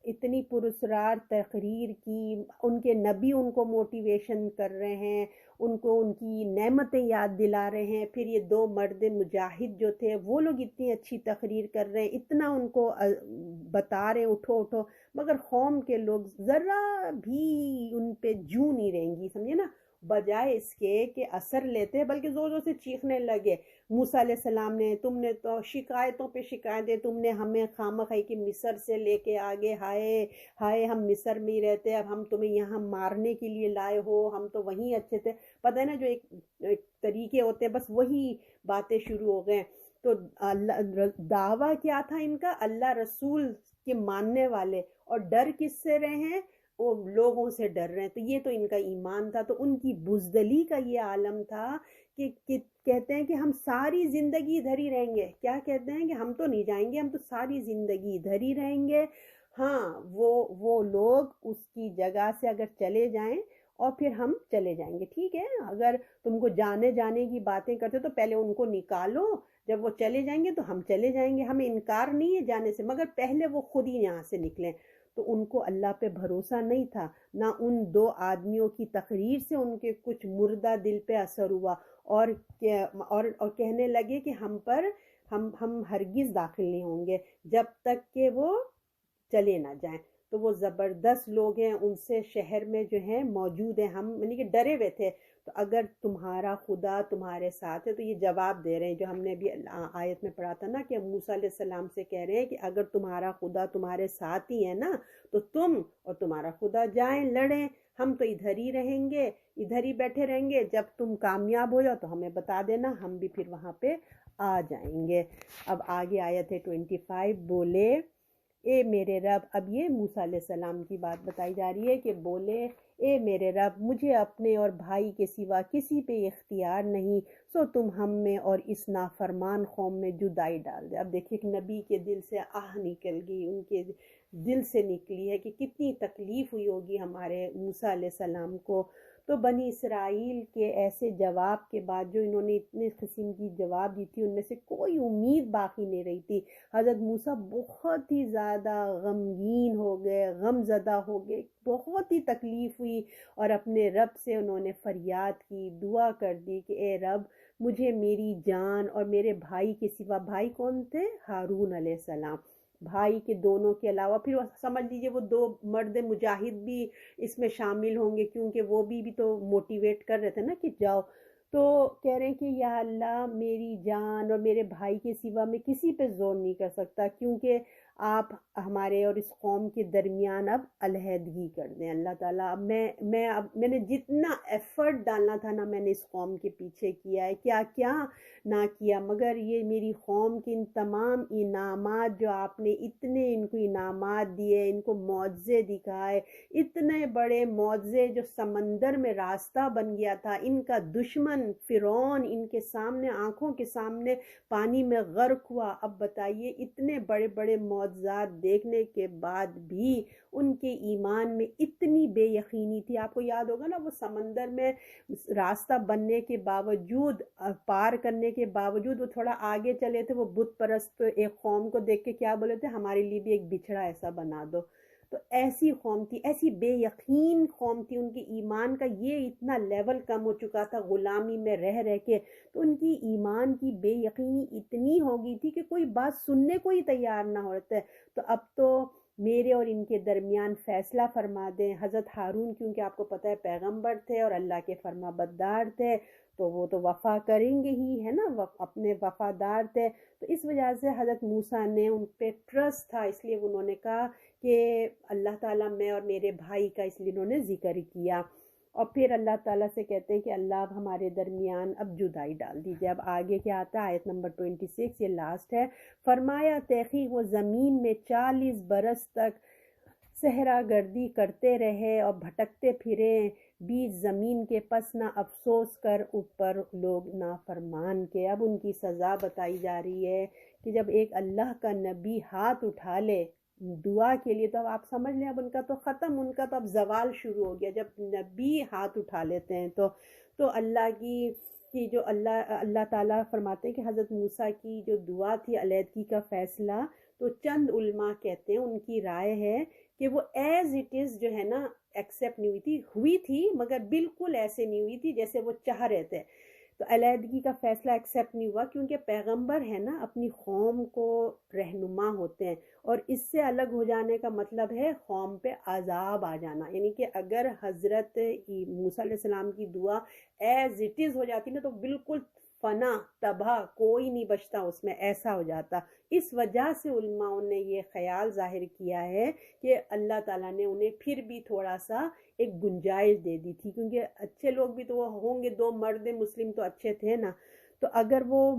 اتنی پراسرار تقریر کی، ان کے نبی ان کو موٹیویشن کر رہے ہیں، ان کو ان کی نعمتیں یاد دلا رہے ہیں، پھر یہ دو مرد مجاہد جو تھے وہ لوگ اتنی اچھی تقریر کر رہے ہیں، اتنا ان کو بتا رہے ہیں اٹھو اٹھو، مگر قوم کے لوگ ذرا بھی ان پہ جو نہیں رہیں گی، سمجھے نا، بجائے اس کے کہ اثر لیتے بلکہ زور زور سے چیخنے لگے۔ موسیٰ علیہ السلام نے، تم نے تو شکایتوں پہ شکایتیں، تم نے ہمیں خامخواہ کی مصر سے لے کے آگے، ہائے ہائے ہم مصر میں ہی رہتے، اب ہم تمہیں یہاں مارنے کے لیے لائے ہو، ہم تو وہیں اچھے تھے، پتہ ہے نا جو ایک طریقے ہوتے ہیں، بس وہی باتیں شروع ہو گئے۔ تو اللہ دعویٰ کیا تھا ان کا؟ اللہ رسول کے ماننے والے، اور ڈر کس سے رہے ہیں؟ وہ لوگوں سے ڈر رہے ہیں، تو یہ تو ان کا ایمان تھا، تو ان کی بزدلی کا یہ عالم تھا کہ کہتے ہیں کہ ہم ساری زندگی ادھر ہی رہیں گے، کیا کہتے ہیں کہ ہم تو نہیں جائیں گے، ہم تو ساری زندگی ادھر ہی رہیں گے۔ ہاں وہ لوگ اس کی جگہ سے اگر چلے جائیں اور پھر ہم چلے جائیں گے، ٹھیک ہے، اگر تم کو جانے کی باتیں کرتے تو پہلے ان کو نکالو، جب وہ چلے جائیں گے تو ہم چلے جائیں گے، ہمیں انکار نہیں ہے جانے سے، مگر پہلے وہ خود ہی یہاں سے نکلیں۔ تو ان کو اللہ پہ بھروسہ نہیں تھا، نہ ان دو آدمیوں کی تقریر سے ان کے کچھ مردہ دل پہ اثر ہوا، اور کہنے لگے کہ ہم ہرگز داخل نہیں ہوں گے جب تک کہ وہ چلے نہ جائیں۔ تو وہ زبردست لوگ ہیں، ان سے شہر میں جو ہیں موجود ہیں، ہم یعنی کہ ڈرے ہوئے تھے، تو اگر تمہارا خدا تمہارے ساتھ ہے، تو یہ جواب دے رہے ہیں جو ہم نے بھی آیت میں پڑھا تھا نا، کہ موسیٰ علیہ السلام سے کہہ رہے ہیں کہ اگر تمہارا خدا تمہارے ساتھ ہی ہے نا، تو تم اور تمہارا خدا جائیں لڑیں، ہم تو ادھر ہی رہیں گے، ادھر ہی بیٹھے رہیں گے، جب تم کامیاب ہو جاؤ تو ہمیں بتا دینا، ہم بھی پھر وہاں پہ آ جائیں گے۔ اب آگے آیت ہے 25، بولے اے میرے رب، اب یہ موسیٰ علیہ السلام کی بات بتائی جا رہی ہے کہ بولے اے میرے رب، مجھے اپنے اور بھائی کے سوا کسی پہ اختیار نہیں، سو تم ہم میں اور اس نافرمان قوم میں جدائی ڈال دے۔ اب دیکھیے کہ نبی کے دل سے آہ نکل گئی، ان کے دل سے نکلی ہے کہ کتنی تکلیف ہوئی ہوگی ہمارے موسیٰ علیہ السلام کو۔ تو بنی اسرائیل کے ایسے جواب کے بعد جو انہوں نے اتنے قسم کی جواب دی تھی، ان میں سے کوئی امید باقی نہیں رہی تھی۔ حضرت موسیٰ بہت ہی زیادہ غمگین ہو گئے، غم زدہ ہو گئے، بہت ہی تکلیف ہوئی، اور اپنے رب سے انہوں نے فریاد کی، دعا کر دی کہ اے رب، مجھے میری جان اور میرے بھائی کے سوا، بھائی کون تھے؟ ہارون علیہ السلام، بھائی کے دونوں کے علاوہ، پھر سمجھ لیجئے وہ دو مرد مجاہد بھی اس میں شامل ہوں گے، کیونکہ وہ بھی تو موٹیویٹ کر رہے تھے نا کہ جاؤ۔ تو کہہ رہے ہیں کہ یا اللہ، میری جان اور میرے بھائی کے سوا میں کسی پہ زور نہیں کر سکتا، کیونکہ آپ ہمارے اور اس قوم کے درمیان اب علیحدگی کر دیں اللہ تعالیٰ۔ اب میں نے جتنا ایفرٹ ڈالنا تھا نا، میں نے اس قوم کے پیچھے کیا ہے، کیا کیا نہ کیا، مگر یہ میری قوم کے ان تمام انعامات جو آپ نے اتنے ان کو انعامات دیے، ان کو معجزے دکھائے، اتنے بڑے معجزے جو سمندر میں راستہ بن گیا تھا، ان کا دشمن فرعون ان کے سامنے، آنکھوں کے سامنے پانی میں غرق ہوا۔ اب بتائیے، اتنے بڑے بڑے معجزات دیکھنے کے بعد بھی ان کے ایمان میں اتنی بے یقینی تھی۔ آپ کو یاد ہوگا نا، وہ سمندر میں راستہ بننے کے باوجود، پار کرنے کے باوجود، وہ تھوڑا آگے چلے تھے، وہ بت پرست ایک قوم کو دیکھ کے کیا بولے تھے؟ ہمارے لیے بھی ایک بچھڑا ایسا بنا دو۔ تو ایسی قوم تھی، ایسی بے یقین قوم تھی، ان کی ایمان کا یہ اتنا لیول کم ہو چکا تھا غلامی میں رہ رہ کے، تو ان کی ایمان کی بے یقینی اتنی ہو گئی تھی کہ کوئی بات سننے کو ہی تیار نہ ہوتے۔ تو اب تو میرے اور ان کے درمیان فیصلہ فرما دیں۔ حضرت ہارون کیونکہ آپ کو پتہ ہے پیغمبر تھے اور اللہ کے فرما بردار تھے، تو وہ تو وفا کریں گے ہی، ہے نا، اپنے وفادار تھے، تو اس وجہ سے حضرت موسیٰ نے ان پہ ٹرسٹ تھا، اس لیے انہوں نے کہا کہ اللہ تعالیٰ، میں اور میرے بھائی کا، اس لیے انہوں نے ذکر کیا۔ اور پھر اللہ تعالیٰ سے کہتے ہیں کہ اللہ اب ہمارے درمیان اب جدائی ڈال دیجیے۔ اب آگے کیا آتا ہے؟ آیت نمبر 26، یہ لاسٹ ہے۔ فرمایا تحقیق وہ زمین میں 40 برس تک صحرا گردی کرتے رہے اور بھٹکتے پھرے بیچ زمین کے، پس نہ افسوس کر اوپر لوگ نافرمان کے۔ اب ان کی سزا بتائی جا رہی ہے کہ جب ایک اللہ کا نبی ہاتھ اٹھا لے دعا کے لیے، تو اب آپ سمجھ لیں اب ان کا تو ختم، ان کا تو اب زوال شروع ہو گیا۔ جب نبی ہاتھ اٹھا لیتے ہیں تو اللہ کی کہ جو اللہ تعالیٰ فرماتے ہیں کہ حضرت موسیٰ کی جو دعا تھی علیحدگی کا فیصلہ، تو چند علماء کہتے ہیں، ان کی رائے ہے کہ وہ ایز اٹ از جو ہے نا ایکسیپٹ نہیں ہوئی تھی مگر بالکل ایسے نہیں ہوئی تھی جیسے وہ چاہ رہے تھے. تو علیحدگی کا فیصلہ ایکسیپٹ نہیں ہوا کیونکہ پیغمبر ہے نا اپنی قوم کو رہنما ہوتے ہیں، اور اس سے الگ ہو جانے کا مطلب ہے قوم پہ عذاب آ جانا. یعنی کہ اگر حضرت موسیٰ علیہ السلام کی دعا ایز اٹ از ہو جاتی نا تو بالکل فنا تباہ، کوئی نہیں بچتا اس میں، ایسا ہو جاتا. اس وجہ سے علماء نے یہ خیال ظاہر کیا ہے کہ اللہ تعالیٰ نے انہیں پھر بھی تھوڑا سا ایک گنجائش دے دی تھی، کیونکہ اچھے لوگ بھی تو وہ ہوں گے، دو مرد مسلم تو اچھے تھے نا. تو اگر وہ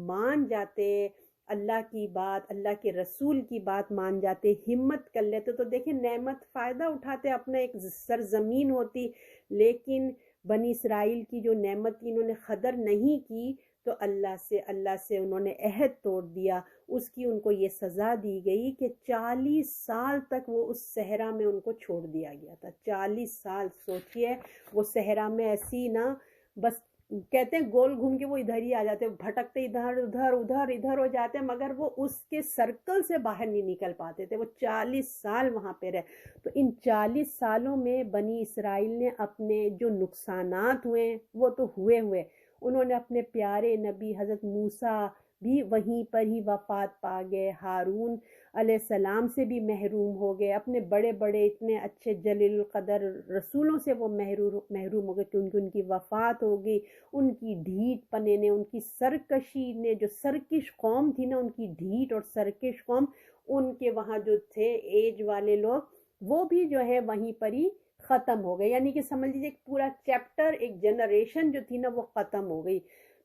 مان جاتے اللہ کی بات، اللہ کے رسول کی بات مان جاتے، ہمت کر لیتے، تو دیکھیں نعمت فائدہ اٹھاتے، اپنا ایک سرزمین ہوتی. لیکن بنی اسرائیل کی جو نعمت کی انہوں نے قدر نہیں کی، تو اللہ سے انہوں نے عہد توڑ دیا. اس کی ان کو یہ سزا دی گئی کہ 40 سال تک وہ اس صحرا میں ان کو چھوڑ دیا گیا تھا. 40 سال سوچئے وہ صحرا میں ایسی نا، بس کہتے ہیں گول گھوم کے وہ ادھر ہی آ جاتے، بھٹکتے ادھر ادھر ادھر ادھر ہو جاتے، مگر وہ اس کے سرکل سے باہر نہیں نکل پاتے تھے. وہ 40 سال وہاں پہ رہے. تو ان 40 سالوں میں بنی اسرائیل نے اپنے جو نقصانات ہوئے وہ تو ہوئے، انہوں نے اپنے پیارے نبی حضرت موسیٰ بھی وہیں پر ہی وفات پا گئے، ہارون علیہ السلام سے بھی محروم ہو گئے، اپنے بڑے بڑے اتنے اچھے جلیل القدر رسولوں سے وہ محروم ہو گئے کیونکہ ان کی وفات ہو گئی. ان کی ڈھیٹ پنے نے، ان کی سرکشی نے، جو سرکش قوم تھی نا، ان کی ڈھیٹ اور سرکش قوم، ان کے وہاں جو تھے ایج والے لوگ وہ بھی جو ہے وہیں پر ہی ختم ہو گئے. یعنی کہ سمجھ لیجیے ایک پورا چیپٹر، ایک جنریشن جو تھی نا وہ ختم ہو گئی.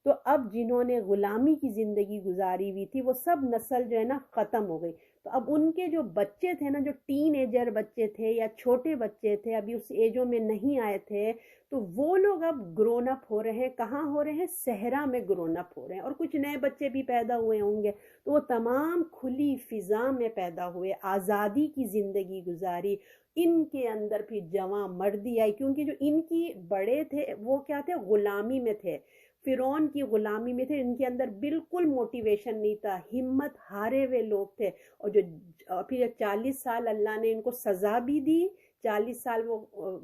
تو اب جنہوں نے غلامی کی زندگی گزاری ہوئی تھی وہ سب نسل جو ہے نا ختم ہو گئی. تو اب ان کے جو بچے تھے نا، جو ٹین ایجر بچے تھے یا چھوٹے بچے تھے، ابھی اس ایجوں میں نہیں آئے تھے، تو وہ لوگ اب گرون اپ ہو رہے ہیں. کہاں ہو رہے ہیں؟ صحرا میں گرون اپ ہو رہے ہیں. اور کچھ نئے بچے بھی پیدا ہوئے ہوں گے، تو وہ تمام کھلی فضا میں پیدا ہوئے، آزادی کی زندگی گزاری. ان کے اندر پھر جواں مردی آئی، کیونکہ جو ان کی بڑے تھے وہ کیا تھے؟ غلامی میں تھے، فرعون کی غلامی میں تھے. ان کے اندر بالکل موٹیویشن نہیں تھا، ہمت ہارے ہوئے لوگ تھے. اور پھر 40 سال اللہ نے ان کو سزا بھی دی، 40 سال وہ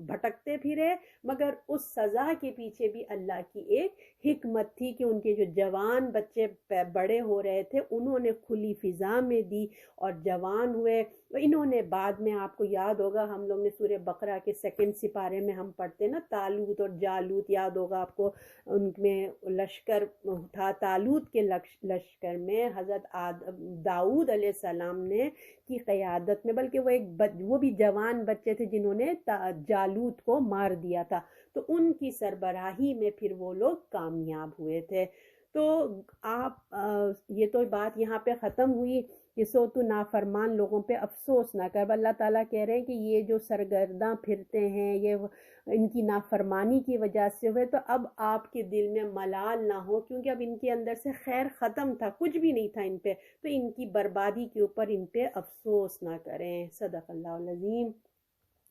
بھٹکتے پھرے، مگر اس سزا کے پیچھے بھی اللہ کی ایک حکمت تھی کہ ان کے جو جوان بچے بڑے ہو رہے تھے انہوں نے کھلی فضا میں دی اور جوان ہوئے. انہوں نے بعد میں، آپ کو یاد ہوگا، ہم لوگ نے سورہ بقرہ کے 2 سپارے میں ہم پڑھتے نا، طالوت اور جالوت، یاد ہوگا آپ کو، ان میں لشکر تھا. طالوت کے لشکر میں حضرت داؤد علیہ السلام نے کی قیادت میں، بلکہ وہ بھی جوان بچے تھے جنہوں نے جالوت کو مار دیا تھا. تو ان کی سربراہی میں پھر وہ لوگ کامیاب ہوئے تھے. تو آپ یہ تو بات یہاں پہ ختم ہوئی کہ سو تو نافرمان لوگوں پہ افسوس نہ کر. اللہ تعالیٰ کہہ رہے ہیں کہ یہ جو سرگرداں پھرتے ہیں، یہ ان کی نافرمانی کی وجہ سے ہوئے، تو اب آپ کے دل میں ملال نہ ہو، کیونکہ اب ان کے اندر سے خیر ختم تھا، کچھ بھی نہیں تھا ان پہ. تو ان کی بربادی کے اوپر ان پہ افسوس نہ کریں. صدق اللہ العظیم.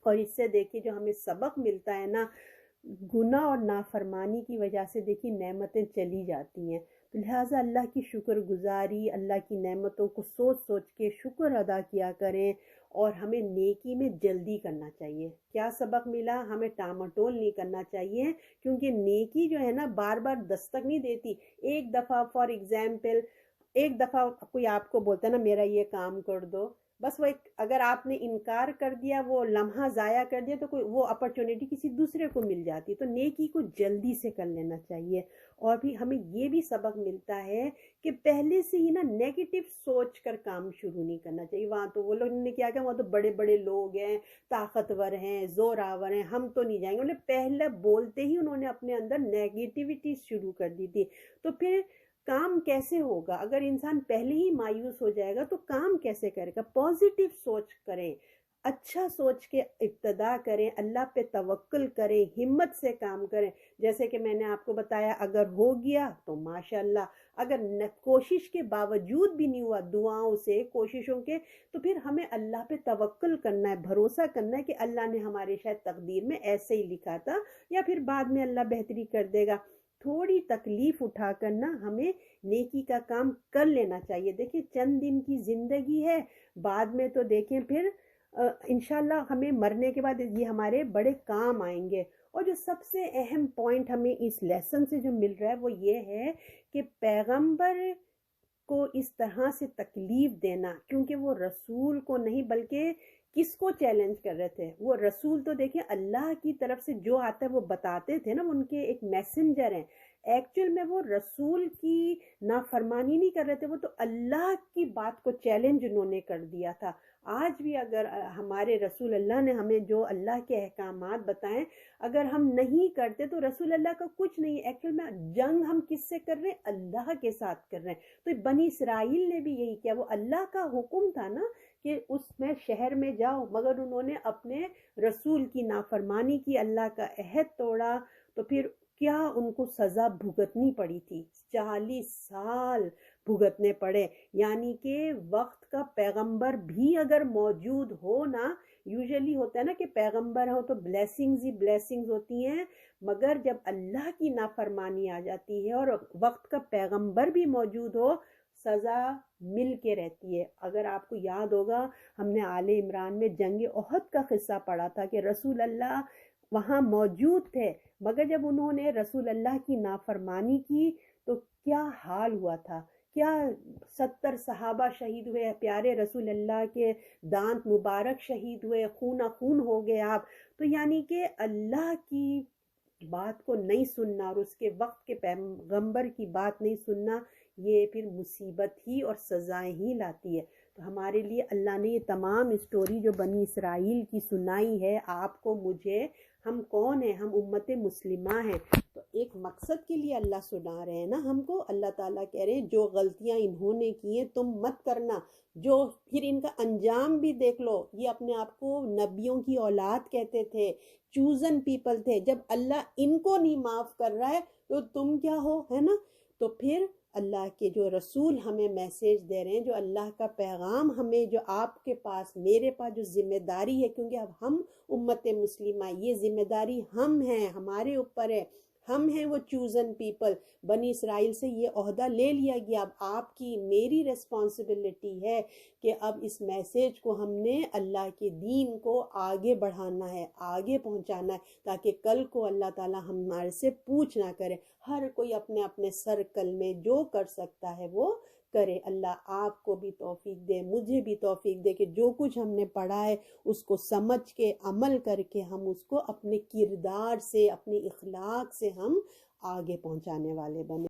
اور اس سے دیکھیے جو ہمیں سبق ملتا ہے نا، گناہ اور نافرمانی کی وجہ سے دیکھیے نعمتیں چلی جاتی ہیں. تو لہٰذا اللہ کی شکر گزاری، اللہ کی نعمتوں کو سوچ سوچ کے شکر ادا کیا کریں، اور ہمیں نیکی میں جلدی کرنا چاہیے. کیا سبق ملا؟ ہمیں ٹامٹول نہیں کرنا چاہیے، کیونکہ نیکی جو ہے نا بار بار دستک نہیں دیتی. ایک دفعہ فار ایگزامپل، ایک دفعہ کوئی آپ کو بولتا ہے نا میرا یہ کام کر دو، بس وہ اگر آپ نے انکار کر دیا، وہ لمحہ ضائع کر دیا، تو وہ اپرچونٹی کسی دوسرے کو مل جاتی. تو نیکی کو جلدی سے کر لینا چاہیے. اور بھی ہمیں یہ بھی سبق ملتا ہے کہ پہلے سے ہی نا نیگیٹو سوچ کر کام شروع نہیں کرنا چاہیے. وہاں تو وہ لوگ نے کیا وہاں تو بڑے بڑے لوگ ہیں، طاقتور ہیں، زور آور ہیں، ہم تو نہیں جائیں گے. انہیں پہلے بولتے ہی انہوں نے اپنے اندر نیگیٹیوٹی شروع کر دی تھی. تو پھر کام کیسے ہوگا؟ اگر انسان پہلے ہی مایوس ہو جائے گا تو کام کیسے کرے گا؟ پازیٹیو سوچ کریں، اچھا سوچ کے ابتدا کریں، اللہ پہ توکل کریں، ہمت سے کام کریں. جیسے کہ میں نے آپ کو بتایا، اگر ہو گیا تو ماشاءاللہ، اگر کوشش کے باوجود بھی نہیں ہوا، دعاؤں سے، کوششوں کے، تو پھر ہمیں اللہ پہ توکل کرنا ہے، بھروسہ کرنا ہے کہ اللہ نے ہمارے شاید تقدیر میں ایسے ہی لکھا تھا، یا پھر بعد میں اللہ بہتری کر دے گا. تھوڑی تکلیف اٹھا کر نا ہمیں نیکی کا کام کر لینا چاہیے. دیکھیں چند دن کی زندگی ہے، بعد میں تو دیکھیں پھر انشاءاللہ ہمیں مرنے کے بعد یہ ہمارے بڑے کام آئیں گے. اور جو سب سے اہم پوائنٹ ہمیں اس لیسن سے جو مل رہا ہے وہ یہ ہے کہ پیغمبر کو اس طرح سے تکلیف دینا، کیونکہ وہ رسول کو نہیں بلکہ کس کو چیلنج کر رہے تھے؟ وہ رسول تو دیکھیں اللہ کی طرف سے جو آتا ہے وہ بتاتے تھے نا، ان کے ایک میسنجر ہیں. ایکچوئل میں وہ رسول کی نافرمانی نہیں کر رہے تھے، وہ تو اللہ کی بات کو چیلنج انہوں نے کر دیا تھا. آج بھی اگر ہمارے رسول اللہ نے ہمیں جو اللہ کے احکامات بتائیں اگر ہم نہیں کرتے تو رسول اللہ کا کچھ نہیں. ایکچوئل میں جنگ ہم کس سے کر رہے ہیں؟ اللہ کے ساتھ کر رہے ہیں. تو بنی اسرائیل نے بھی یہی کیا، وہ اللہ کا حکم تھا نا کہ اس میں شہر میں جاؤ، مگر انہوں نے اپنے رسول کی نافرمانی کی، اللہ کا عہد توڑا، تو پھر کیا ان کو سزا بھگتنی پڑی تھی. 40 سال بھگتنے پڑے. یعنی کہ وقت کا پیغمبر بھی اگر موجود ہو نا، یوزلی ہوتا ہے نا کہ پیغمبر ہو تو بلیسنگز ہی بلیسنگز ہوتی ہیں، مگر جب اللہ کی نافرمانی آ جاتی ہے اور وقت کا پیغمبر بھی موجود ہو، سزا مل کے رہتی ہے. اگر آپ کو یاد ہوگا ہم نے آل عمران میں جنگ احد کا قصہ پڑھا تھا کہ رسول اللہ وہاں موجود تھے، مگر جب انہوں نے رسول اللہ کی نافرمانی کی تو کیا حال ہوا تھا. کیا 70 صحابہ شہید ہوئے، پیارے رسول اللہ کے دانت مبارک شہید ہوئے، خون خون ہو گئے آپ. تو یعنی کہ اللہ کی بات کو نہیں سننا اور اس کے وقت کے پیغمبر کی بات نہیں سننا، یہ پھر مصیبت ہی اور سزائیں ہی لاتی ہے. تو ہمارے لیے اللہ نے یہ تمام اسٹوری جو بنی اسرائیل کی سنائی ہے، آپ کو مجھے، ہم کون ہیں؟ ہم امت مسلمہ ہیں. تو ایک مقصد کے لیے اللہ سنا رہے ہیں نا ہم کو. اللہ تعالیٰ کہہ رہے ہیں جو غلطیاں انہوں نے کی ہیں تم مت کرنا. جو پھر ان کا انجام بھی دیکھ لو، یہ اپنے آپ کو نبیوں کی اولاد کہتے تھے، چوزن پیپل تھے. جب اللہ ان کو نہیں معاف کر رہا ہے تو تم کیا ہو، ہے نا. تو پھر اللہ کے جو رسول ہمیں میسیج دے رہے ہیں، جو اللہ کا پیغام ہمیں، جو آپ کے پاس میرے پاس جو ذمہ داری ہے، کیونکہ اب ہم امت مسلمہ، یہ ذمہ داری ہم ہیں، ہمارے اوپر ہے. ہم ہیں وہ چوزن پیپل. بنی اسرائیل سے یہ عہدہ لے لیا گیا، اب آپ کی میری ریسپانسبلٹی ہے کہ اب اس میسیج کو ہم نے اللہ کے دین کو آگے بڑھانا ہے، آگے پہنچانا ہے، تاکہ کل کو اللہ تعالی ہمارے سے پوچھ نہ کرے. ہر کوئی اپنے اپنے سرکل میں جو کر سکتا ہے وہ کرے. اللہ آپ کو بھی توفیق دے، مجھے بھی توفیق دے کہ جو کچھ ہم نے پڑھا ہے اس کو سمجھ کے عمل کر کے ہم اس کو اپنے کردار سے، اپنے اخلاق سے ہم آگے پہنچانے والے بنے.